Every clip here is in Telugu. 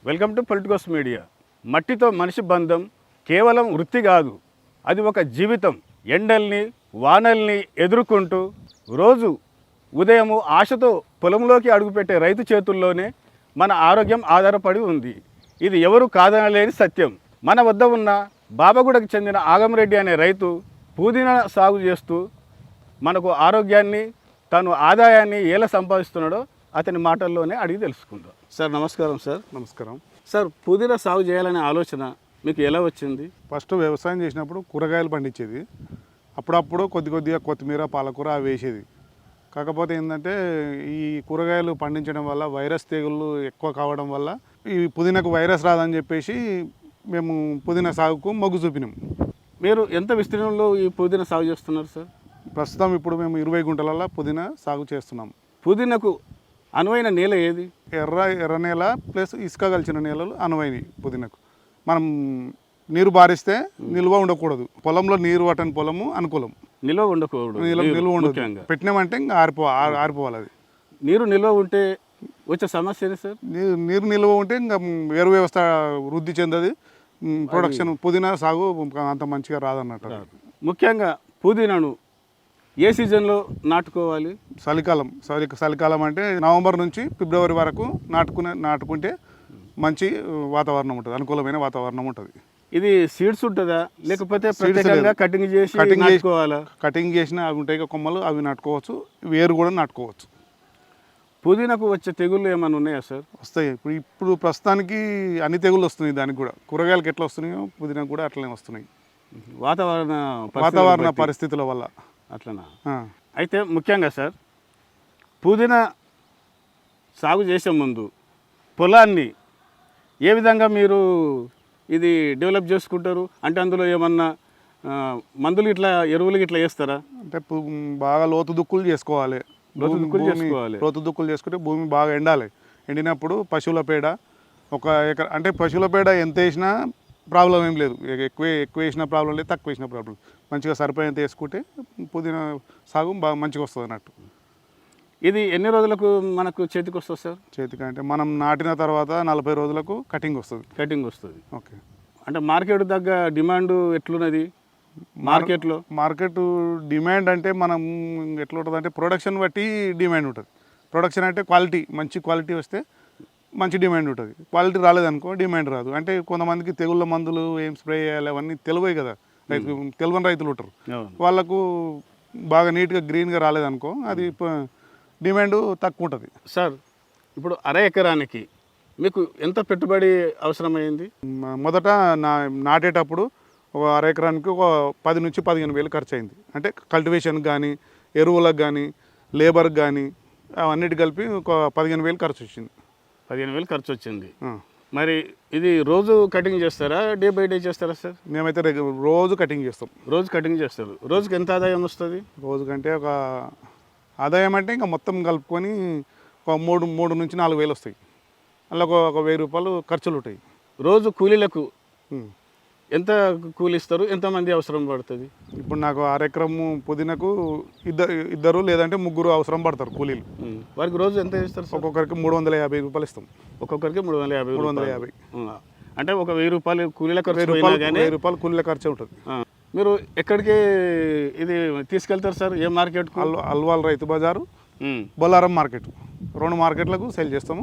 Welcome to Politicos media. మట్టితో మనిషి బంధం కేవలం వృత్తి కాదు, అది ఒక జీవితం. ఎండల్ని వానల్ని ఎదుర్కొంటూ రోజు ఉదయము ఆశతో పొలంలోకి అడుగుపెట్టే రైతు చేతుల్లోనే మన ఆరోగ్యం ఆధారపడి ఉంది. ఇది ఎవరు కాదనలేని సత్యం. మన వద్ద ఉన్న బాబగూడకు చెందిన ఆగంరెడ్డి అనే రైతు పుదీనా సాగు చేస్తూ మనకు ఆరోగ్యాన్ని, తను ఆదాయాన్ని ఎలా సంపాదిస్తున్నాడో అతని మాటల్లోనే అడిగి తెలుసుకుందాం. సార్ నమస్కారం. సార్ నమస్కారం. సార్, పుదీనా సాగు చేయాలనే ఆలోచన మీకు ఎలా వచ్చింది? ఫస్ట్ వ్యవసాయం చేసినప్పుడు కూరగాయలు పండించేది. అప్పుడప్పుడు కొద్దిగా కొత్తిమీర, పాలకూర అవి వేసేది. కాకపోతే ఏంటంటే ఈ కూరగాయలు పండించడం వల్ల వైరస్ తెగుళ్ళు ఎక్కువ కావడం వల్ల ఈ పుదీనాకు వైరస్ రాదని చెప్పేసి మేము పుదీనా సాగుకు మొగ్గు చూపినాం. మీరు ఎంత విస్తీర్ణంలో ఈ పుదీనా సాగు చేస్తున్నారు సార్? ప్రస్తుతం ఇప్పుడు మేము 20 గుంటలలో పుదీనా సాగు చేస్తున్నాం. పుదీనాకు అనువైన నేల ఏది? ఎర్ర నేల ప్లస్ ఇసుక కలిసిన నేలలు అనువైనవి పుదీనాకు. మనం నీరు బారిస్తే నిల్వ ఉండకూడదు. పొలంలో నీరు పట్టని పొలము అనుకూలం. నిల్వ ఉండకూడదు. నిల్వ ఉండదు. పెట్టినామంటే ఇంకా ఆరిపోవాలి. అది నీరు నిల్వ ఉంటే వచ్చే సమస్య ఏంటి సార్? నీరు నిల్వ ఉంటే ఇంకా వేరు వ్యవస్థ వృద్ధి చెందది. ప్రొడక్షన్ పుదీనా సాగు అంత మంచిగా రాదన్నట్టు. ముఖ్యంగా పుదీనాను ఏ సీజన్లో నాటుకోవాలి? చలికాలం అంటే నవంబర్ నుంచి ఫిబ్రవరి వరకు నాటుకుంటే మంచి వాతావరణం ఉంటుంది, అనుకూలమైన వాతావరణం ఉంటుంది. ఇది సీడ్స్ ఉంటుందా లేకపోతే ప్రత్యేకంగా కటింగ్ చేసి నాటుకోవాలా? కటింగ్ చేసిన అవి ఉంటాయి కొమ్మలు, అవి నాటుకోవచ్చు. వేరు కూడా నాటుకోవచ్చు. పుదీనాకు వచ్చే తెగుళ్ళు ఏమైనా ఉన్నాయా సార్? వస్తాయి. ఇప్పుడు ప్రస్తుతానికి అన్ని తెగుళ్ళు వస్తున్నాయి. దానికి కూడా కూరగాయలకు ఎట్లా వస్తున్నాయో పుదీనాకు కూడా అట్లనే వస్తున్నాయి. వాతావరణ పరిస్థితుల వల్ల అట్లనా? అయితే ముఖ్యంగా సార్, పుదీనా సాగు చేసే ముందు పొలాన్ని ఏ విధంగా మీరు ఇది డెవలప్ చేసుకుంటారు? అంటే అందులో ఏమన్నా మందులు ఇట్లా ఎరువులు ఇట్లా వేస్తారా? అంటే బాగా లోతు దుక్కులు చేసుకోవాలి. లోతు దుక్కులు చేసుకుంటే భూమి బాగా ఎండాలి. ఎండినప్పుడు పశువుల పేడ 1 ఎకరా, అంటే పశువుల పేడ ఎంత వేసినా ప్రాబ్లం ఏం లేదు. ఎక్కువ వేసిన ప్రాబ్లం లేదు, తక్కువ వేసిన ప్రాబ్లం. మంచిగా సరిపోయేంత వేసుకుంటే పుదీనా సాగు బాగా మంచిగా వస్తుంది అన్నట్టు. ఇది ఎన్ని రోజులకు మనకు చేతికి వస్తుంది సార్? చేతికి అంటే మనం నాటిన తర్వాత 40 రోజులకు కటింగ్ వస్తుంది. ఓకే. అంటే మార్కెట్ తగ్గ డిమాండ్ ఎట్లున్నది మార్కెట్ డిమాండ్ అంటే మనం ఎట్లా ఉంటుంది అంటే ప్రొడక్షన్ బట్టి డిమాండ్ ఉంటుంది. ప్రొడక్షన్ అంటే మంచి క్వాలిటీ వస్తే మంచి డిమాండ్ ఉంటుంది. క్వాలిటీ రాలేదనుకో డిమాండ్ రాదు. అంటే కొంతమందికి తెగుళ్ళ మందులు ఏం స్ప్రే చేయాలి అవన్నీ తెలివే కదా, తెలియని రైతులు ఉంటారు. వాళ్ళకు బాగా నీట్గా గ్రీన్గా రాలేదనుకో అది డిమాండ్ తక్కువ ఉంటుంది. సార్, ఇప్పుడు అర ఎకరానికి మీకు ఎంత పెట్టుబడి అవసరమైంది? మొదట నాటేటప్పుడు ఒక అర ఎకరానికి ఒక 10 నుంచి 15 వేలు ఖర్చు అయింది. అంటే కల్టివేషన్కి కానీ, ఎరువులకు కానీ, లేబర్కి కానీ అవన్నిటి కలిపి ఒక 15 వేలు ఖర్చు వచ్చింది. 15 వేలు ఖర్చు వచ్చింది. మరి ఇది రోజు కటింగ్ చేస్తారా, డే బై డే చేస్తారా సార్? మేమైతే రోజు కటింగ్ చేస్తాం. రోజు కటింగ్ చేస్తారు. రోజుకి ఎంత ఆదాయం వస్తుంది? రోజుకంటే ఒక ఆదాయం అంటే ఇంకా మొత్తం కలుపుకొని ఒక 3 నుంచి 4 వేలు వస్తాయి. అలా ఒక 1000 రూపాయలు ఖర్చులు ఉంటాయి. రోజు కూలీలకు ఎంత కూలి ఇస్తారు? ఎంతమంది అవసరం పడుతుంది? ఇప్పుడు నాకు 1 ఎకరము పుదీనాకు ఇద్దరు లేదంటే 3 అవసరం పడతారు కూలీలు. వారికి రోజు ఎంత ఇస్తారు? ఒక్కొక్కరికి 350 రూపాయలు ఇస్తాం. ఒక్కొక్కరికి 350. అంటే ఒక 1000 రూపాయలు కూలీల ఖర్చు, 1000 రూపాయలు కూలీల ఖర్చు ఉంటుంది. మీరు ఎక్కడికి ఇది తీసుకెళ్తారు సార్? ఏ మార్కెట్? అల్వాల్ రైతు బజారు, బొల్లారం మార్కెట్, 2 మార్కెట్లకు సేల్ చేస్తాము.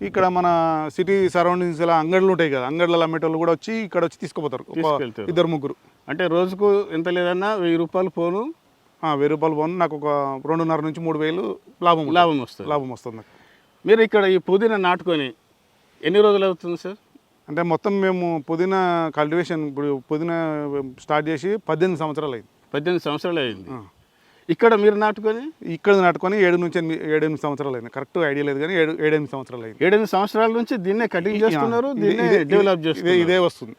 ఇక్కడ మన సిటీ సరౌండింగ్స్ ఇలా అంగళ్ళు ఉంటాయి కదా, అంగళ్ళలో అమ్మేటోళ్ళు కూడా వచ్చి ఇక్కడ వచ్చి తీసుకుపోతారు. 2-3. అంటే రోజుకు ఎంత లేదన్నా 1000 రూపాయలు పోను. 1000 రూపాయలు పోను. నాకు ఒక 2.5 నుంచి 3 వేలు లాభం వస్తుంది నాకు. మీరు ఇక్కడ ఈ పుదీనా నాటుకొని ఎన్ని రోజులు అవుతుంది సార్? అంటే మొత్తం మేము పుదీనా కల్టివేషన్ ఇప్పుడు పుదీనా స్టార్ట్ చేసి 18 సంవత్సరాలు అయింది. 18 సంవత్సరాలు అయింది. ఇక్కడ మీరు నాటుకొని 7-8 సంవత్సరాలు అయింది. కరెక్ట్ ఐడియా లేదు కానీ 7-8 సంవత్సరాలు అయింది. 7-8 సంవత్సరాల నుంచి దీన్నే కటింగ్ చేస్తున్నారు, దీన్నే డెవలప్ చేస్తున్నారు. ఇదే వస్తుంది.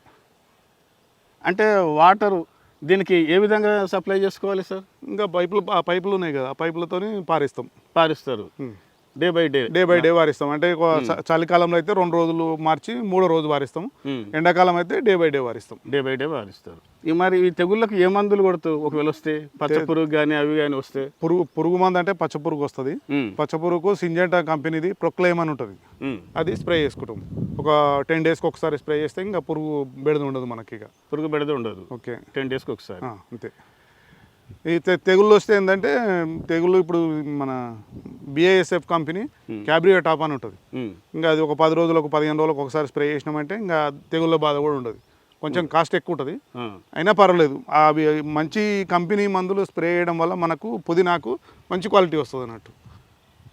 అంటే వాటరు దీనికి ఏ విధంగా సప్లై చేసుకోవాలి సార్? ఇంకా పైపులు ఉన్నాయి కదా, ఆ పైపులతో పారిస్తారు. డే బై డే వారిస్తాం. అంటే చలికాలంలో అయితే 2 రోజులు మార్చి 3వ రోజు వారిస్తాం. ఎండాకాలం అయితే డే బై డే వారిస్తారు. మరి ఈ తెగుళ్ళకు ఏ మందులు కొడుతూ ఒకవేళ వస్తే పచ్చ పురుగు కానీ అవి కానీ వస్తే? పురుగు మందు అంటే పచ్చ పురుగు వస్తుంది. పచ్చ పురుగుకు సింజెంటా కంపెనీది ప్రొక్లైమ్ అని ఉంటుంది, అది స్ప్రే చేసుకుంటాం. ఒక 10 డేస్కి ఒకసారి స్ప్రే చేస్తే ఇంకా పురుగు బెడద ఉండదు మనకి. ఇక పురుగు బెడద ఉండదు. ఓకే, 10 డేస్కి ఒకసారి అంతే. ఈ తెగుళ్ళు వస్తే ఏంటంటే తెగుళ్ళు ఇప్పుడు మన BASF కంపెనీ క్యాబ్రియో టాప్ అని ఉంటుంది. ఇంకా అది ఒక 10 రోజులకు 15 రోజులకు ఒకసారి స్ప్రే చేసినామంటే ఇంకా తెగుళ్ళ బాధ కూడా ఉండదు. కొంచెం కాస్ట్ ఎక్కువ ఉంటుంది, అయినా పర్వాలేదు. అవి మంచి కంపెనీ మందులు స్ప్రే చేయడం వల్ల మనకు పుదీనాకు మంచి క్వాలిటీ వస్తుంది అన్నట్టు.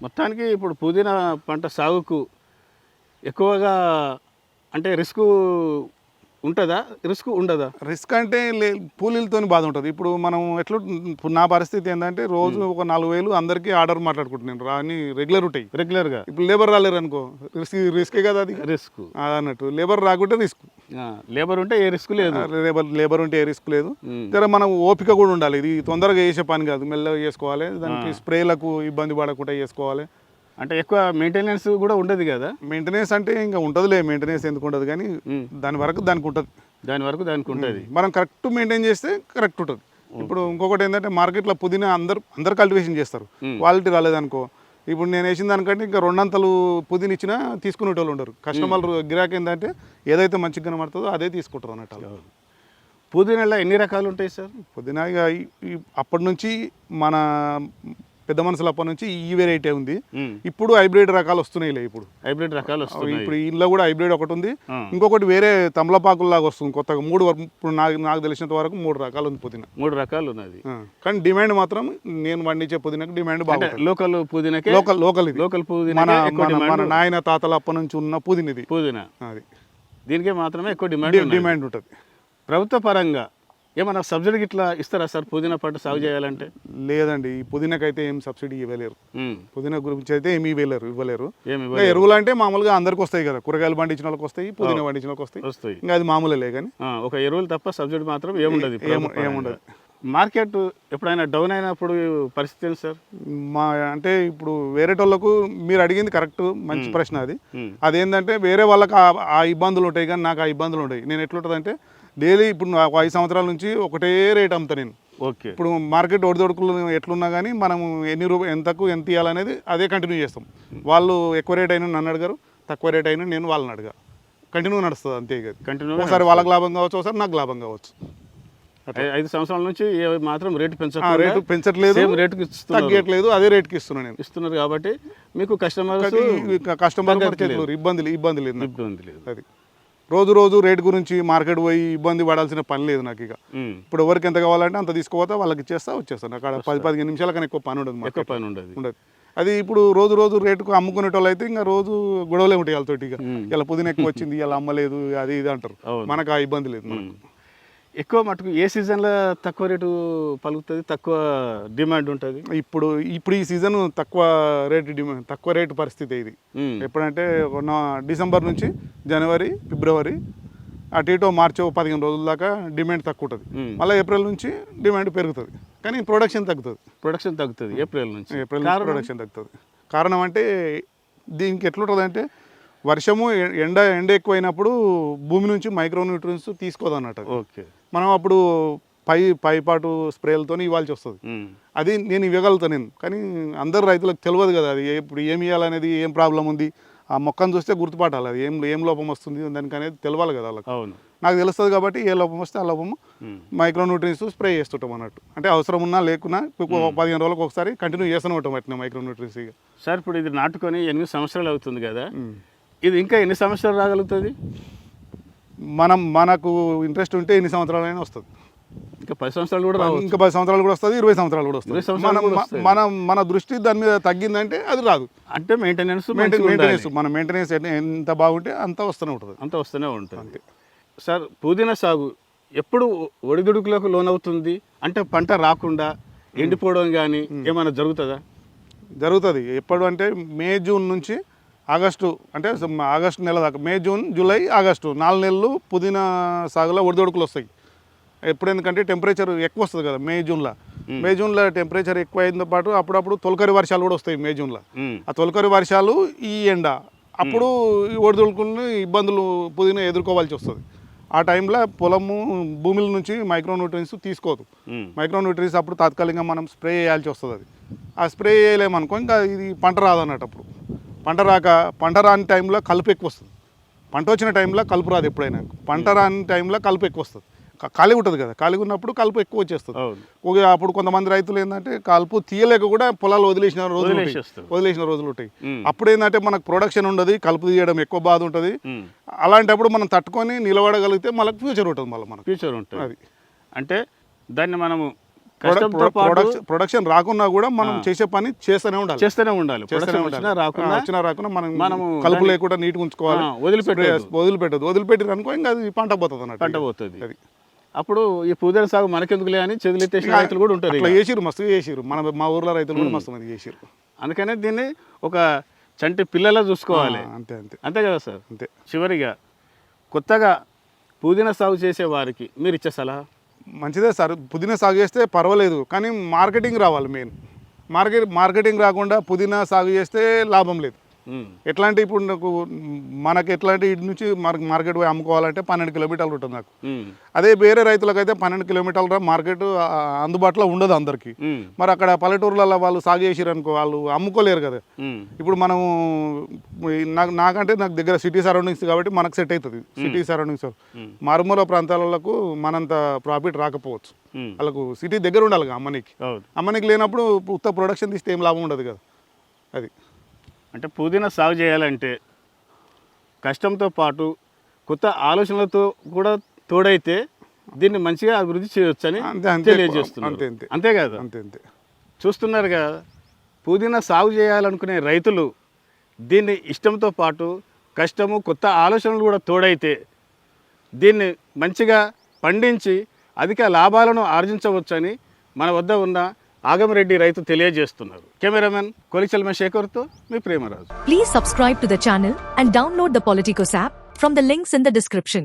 మొత్తానికి ఇప్పుడు పుదీనా పంట సాగుకు ఎక్కువగా అంటే రిస్క్ ఉంటుందా, రిస్క్ ఉండదా? రిస్క్ అంటే కూలీలతో బాధ ఉంటుంది. ఇప్పుడు మనం ఇప్పుడు నా పరిస్థితి ఏంటంటే రోజు ఒక 4,000 అందరికీ ఆర్డర్ మాట్లాడుకుంటున్నాను, రాని రెగ్యులర్గా. ఇప్పుడు లేబర్ రాలేరు అనుకో, రిస్కే కదా అది, రిస్క్ అన్నట్టు. లేబర్ రాకుంటే రిస్క్, లేబర్ ఉంటే ఏ రిస్క్ లేదు. లేబర్ ఉంటే ఏ రిస్క్ లేదు. సరే, మనం ఓపిక కూడా ఉండాలి. ఇది తొందరగా చేసే పని కాదు, మెల్లగా చేసుకోవాలి. దానికి స్ప్రేలకు ఇబ్బంది పడకుండా చేసుకోవాలి. అంటే ఎక్కువ మెయింటెనెన్స్ కూడా ఉండదు కదా. మెయింటెనెన్స్ అంటే ఇంకా ఉంటుందిలే, మెయింటెనెన్స్ ఎందుకు ఉండదు, కానీ దాని వరకు దానికి ఉంటుంది. మనం కరెక్ట్ మెయింటైన్ చేస్తే కరెక్ట్ ఉంటుంది. ఇప్పుడు ఇంకొకటి ఏంటంటే మార్కెట్లో పుదీనా అందరు కల్టివేషన్ చేస్తారు, క్వాలిటీ రాలేదనుకో, ఇప్పుడు నేను వేసిన దానికంటే ఇంకా 2 అంతలు పుదీనా ఇచ్చినా తీసుకునే వాళ్ళు ఉండరు. కస్టమర్లు గిరాకీ ఏంటంటే ఏదైతే మంచిగా కనబడుతుందో అదే తీసుకుంటారు అన్నట్టు. పుదీనాలో ఎన్ని రకాలు ఉంటాయి సార్? పుదీనా అప్పటి నుంచి మన పెద్ద మనుషులు అప్పటి నుంచి ఈ వెరైటీ ఉంది. ఇప్పుడు హైబ్రిడ్ రకాలు వస్తున్నాయి. ఇప్పుడు ఇంట్లో కూడా హైబ్రిడ్ ఒకటి ఉంది, ఇంకొకటి వేరే తమలపాకుల్లాగా వస్తుంది కొత్తగా. ఇప్పుడు నాకు తెలిసినంత వరకు 3 రకాలు ఉంది పుదీనా. 3 రకాలు ఉన్నది, కానీ డిమాండ్ మాత్రం నేను పండించే పుదీనాకి డిమాండ్ బాగా. లోకల్ పుదీనాకి లోకల్ మన నాయన తాతల అప్పటి నుంచి ఉన్న పుదీనా అది, దీనికే మాత్రమే ఎక్కువ డిమాండ్ ఉంటుంది. ప్రభుత్వ పరంగా ఏమన్నా సబ్సిడీ ఇట్లా ఇస్తారా సార్ పుదీనా పంట సాగు చేయాలంటే? లేదండి, ఈ పుదీనాకైతే ఏం సబ్సిడీ ఇవ్వలేరు. పుదీనా గురించి అయితే ఏమి ఇవ్వలేరు. ఎరువులు అంటే మామూలుగా అందరికి వస్తాయి కదా, కూరగాయలు పండించిన వాళ్ళకి వస్తాయి, పుదీనా పండించిన వాళ్ళకి వస్తాయి. ఇంకా అది మామూలే, కానీ ఒక ఎరువులు తప్ప సబ్సిడీ మాత్రం ఏముండదు. మార్కెట్ ఎప్పుడైనా డౌన్ అయినప్పుడు పరిస్థితి ఏంటి సార్? అంటే ఇప్పుడు వేరే వాళ్ళకు మీరు అడిగింది కరెక్ట్, మంచి ప్రశ్న అది. అదేంటంటే వేరే వాళ్ళకి ఆ ఇబ్బందులు ఉంటాయి, కానీ నాకు ఆ ఇబ్బందులు ఉంటాయి. నేను ఎట్లుంటుందంటే డైలీ ఇప్పుడు 5 సంవత్సరాల నుంచి ఒకటే రేట్ అమ్ముతా నేను. ఓకే, ఇప్పుడు మార్కెట్ ఒడిదొడుకులు ఎట్లున్నా కానీ మనం ఎంత ఇవ్వాలనేది అదే కంటిన్యూ చేస్తాం. వాళ్ళు ఎక్కువ రేట్ అయినా నన్ను అడగారు, తక్కువ రేట్ అయినా నేను వాళ్ళని అడగా, కంటిన్యూ నడుస్తుంది అంతే. కంటిన్యూ ఒకసారి వాళ్ళకి లాభం కావచ్చు, ఒకసారి నాకు లాభం కావచ్చు. 5 సంవత్సరాల నుంచి మాత్రం రేటు పెంచట్లేదు, తగ్గట్లేదు, అదే రేటుకి ఇస్తున్నారు. కాబట్టి మీకు కస్టమర్ ఇబ్బంది లేదు. అది రోజు రేటు గురించి మార్కెట్ పోయి ఇబ్బంది పడాల్సిన పని లేదు నాకు. ఇక ఇప్పుడు ఎవరికి ఎంత కావాలంటే అంత తీసుకోపోతే వాళ్ళకి వచ్చేస్తాను. అక్కడ 10-15 నిమిషాల కన్నా ఎక్కువ పని ఉండదు. అది ఇప్పుడు రోజు రేటుకు అమ్ముకునేటోళ్ళు అయితే ఇంకా రోజు గొడవలే ఉంటాయి వాళ్ళతోటి. ఇక ఇలా పుదీనా ఎక్కువ వచ్చింది, ఇలా అమ్మలేదు, అది ఇది అంటారు. మనకు ఆ ఇబ్బంది లేదు. ఎక్కువ మటుకు ఏ సీజన్లో తక్కువ రేటు పలుకుతుంది, తక్కువ డిమాండ్ ఉంటుంది? ఇప్పుడు ఈ సీజన్ తక్కువ రేటు పరిస్థితి ఇది. ఎప్పుడంటే డిసెంబర్ నుంచి జనవరి, ఫిబ్రవరి, అటు ఇటు మార్చి 15 రోజుల దాకా డిమాండ్ తక్కువ ఉంటుంది. మళ్ళీ ఏప్రిల్ నుంచి డిమాండ్ పెరుగుతుంది, కానీ ప్రొడక్షన్ తగ్గుతుంది. ఏప్రిల్ నుంచి ప్రొడక్షన్ తగ్గుతుంది. కారణం అంటే దీనికి ఎట్లుంటుంది అంటే వర్షము ఎండ ఎక్కువైనప్పుడు భూమి నుంచి మైక్రో న్యూట్రియన్స్ తీసుకోదన్నట్టు. ఓకే, మనం అప్పుడు పైపాటు స్ప్రేలతో ఇవ్వాల్సి వస్తుంది. అది నేను ఇవ్వగలుగుతాను, కానీ అందరు రైతులకు తెలియదు కదా అది ఇప్పుడు ఏమి ఇవ్వాలనేది, ఏం ప్రాబ్లం ఉంది, ఆ మొక్కను చూస్తే గుర్తుపట్టాలి, అది ఏం లోపం వస్తుంది దానికి అనేది తెలియాలి కదా వాళ్ళకి. నాకు తెలుస్తుంది కాబట్టి ఏ లోపం వస్తే ఆ లోపము మైక్రో న్యూట్రియన్స్ స్ప్రే చేస్తుంటాం అన్నట్టు. అంటే అవసరం ఉన్నా లేకున్నా 15 రోజులకు ఒకసారి కంటిన్యూ చేస్తూనే ఉంటాం అట్లా మైక్రో న్యూట్రియన్స్. ఇక సార్ ఇప్పుడు ఇది నాటుకొని 8 సంవత్సరాలు అవుతుంది కదా, ఇది ఇంకా ఎన్ని సంవత్సరాలు రాగలుగుతుంది? మనకు ఇంట్రెస్ట్ ఉంటే ఎన్ని సంవత్సరాలైనా వస్తుంది. ఇంకా 10 సంవత్సరాలు కూడా రావచ్చు, ఇంకా 10 సంవత్సరాలు కూడా వస్తుంది, 20 సంవత్సరాలు కూడా వస్తుంది. మన దృష్టి దాని మీద తగ్గిందంటే అది రాదు. అంటే మెయింటెనెన్స్ మన మెయింటెనెన్స్ ఎంత బాగుంటే అంత వస్తూనే ఉంటుంది. అంతే సార్, పుదీనా సాగు ఎప్పుడు ఒడిదుడుకులకు లోనవుతుంది? అంటే పంట రాకుండా ఎండిపోవడం కానీ ఏమైనా జరుగుతుంది. ఎప్పుడు అంటే మే జూన్ నుంచి ఆగస్టు, అంటే ఆగస్టు నెల దాకా, మే జూన్ జూలై ఆగస్టు 4 నెలలు పుదీనా సాగులో ఒడిదొడుకులు వస్తాయి. ఎప్పుడు ఎందుకంటే టెంపరేచర్ ఎక్కువ వస్తుంది కదా మే జూన్లో. మే జూన్లో టెంపరేచర్ ఎక్కువ అయిన పాటు అప్పుడప్పుడు తొలకరి వర్షాలు కూడా వస్తాయి మే జూన్లో. ఆ తొలకరి వర్షాలు ఈ ఎండ అప్పుడు ఈ ఒడిదుడుకుని ఇబ్బందులు పుదీనా ఎదుర్కోవాల్సి వస్తుంది. ఆ టైంలో పొలము భూమిల నుంచి మైక్రోన్యూట్రియన్స్ తీసుకోదు. మైక్రోన్యూట్రియన్స్ అప్పుడు తాత్కాలికంగా మనం స్ప్రే చేయాల్సి వస్తుంది. అది ఆ స్ప్రే చేయలేమనుకో ఇంకా ఇది పంట రాదన్నట్టు. అప్పుడు పంట రాని టైంలో కలుపు ఎక్కువ వస్తుంది. పంట వచ్చిన టైంలో కలుపు రాదు. ఎప్పుడైనా పంట రాని టైంలో కలుపు ఎక్కువ వస్తుంది. ఖాళీ ఉంటుంది కదా, ఖాళీ ఉన్నప్పుడు కలుపు ఎక్కువ వచ్చేస్తుంది. అప్పుడు కొంతమంది రైతులు ఏంటంటే కలుపు తీయలేక కూడా పొలాలు వదిలేసిన రోజులు ఉంటాయి. అప్పుడు ఏంటంటే మనకు ప్రొడక్షన్ ఉండదు, కలుపు తీయడం ఎక్కువ బాధ ఉంటుంది. అలాంటప్పుడు మనం తట్టుకొని నిలబడగలిగితే మనకు ఫ్యూచర్ ఉంటుంది. మనకు ఫ్యూచర్ ఉంటుంది. అది అంటే దాన్ని మనము ప్రొడక్షన్ రాకున్నా కూడా మనం చేసే పని చేస్తూనే ఉండాలి. రాకున్నా మనం కలుపు లేకుండా నీట్గా ఉంచుకోవాలి. వదిలిపెట్టదు అనుకో ఇంకా అది పంట పోతుంది. అది అప్పుడు ఈ పుదీనా సాగు మనకెందుకులే అని చెదిలెత్తేసిన రైతులు కూడా ఉంటారు. మస్తుగా చేసిరు. మా ఊర్లో రైతులు కూడా మస్తు మంది చేసిరు. అందుకనే దీన్ని ఒక చంటి పిల్లలా చూసుకోవాలి. అంతే కదా సార్. అంతే. చివరిగా కొత్తగా పుదీనా సాగు చేసే వారికి మీరు ఇచ్చే సలహా? మంచిదే సార్, పుదీనా సాగు చేస్తే పర్వాలేదు, కానీ మార్కెటింగ్ రావాలి. మెయిన్ మార్కెటింగ్ రాకుండా పుదీనా సాగు చేస్తే లాభం లేదు. ఎట్లా అంటే ఇప్పుడు మనకి ఎట్లా అంటే ఇటు నుంచి మార్కెట్ పోయి అమ్ముకోవాలంటే 12 కిలోమీటర్లు ఉంటుంది నాకు. అదే వేరే రైతులకైతే 12 కిలోమీటర్ల మార్కెట్ అందుబాటులో ఉండదు అందరికీ. మరి అక్కడ పల్లెటూర్లలో వాళ్ళు సాగు చేసిరు అనుకో, వాళ్ళు అమ్ముకోలేరు కదా. ఇప్పుడు మనం నాకు దగ్గర సిటీ సరౌండింగ్స్ కాబట్టి మనకు సెట్ అవుతుంది. సిటీ సరౌండింగ్స్ మారుమూల ప్రాంతాలకు మనంత ప్రాఫిట్ రాకపోవచ్చు. వాళ్ళకు సిటీ దగ్గర ఉండాలి అమ్మనికి లేనప్పుడు ఉత్త ప్రొడక్షన్ తీస్తే ఏం లాభం ఉండదు కదా. అది అంటే పుదీనా సాగు చేయాలంటే కష్టంతో పాటు కొత్త ఆలోచనలతో కూడా తోడైతే దీన్ని మంచిగా అభివృద్ధి చేయొచ్చని తెలియజేస్తున్నారు. అంతే కదా. అంతే. చూస్తున్నారు కదా, పుదీనా సాగు చేయాలనుకునే రైతులు దీన్ని ఇష్టంతో పాటు కష్టము కొత్త ఆలోచనలు కూడా తోడైతే దీన్ని మంచిగా పండించి అధిక లాభాలను ఆర్జించవచ్చని మన వద్ద ఉన్న ఆగమరెడ్డి రైతు తెలియజేస్తున్నారు. కెమెరామెన్ కొలిచల్మ శేఖర్తో మీ Premaraju. Please subscribe to the channel and download the Politicos app from the links in the description.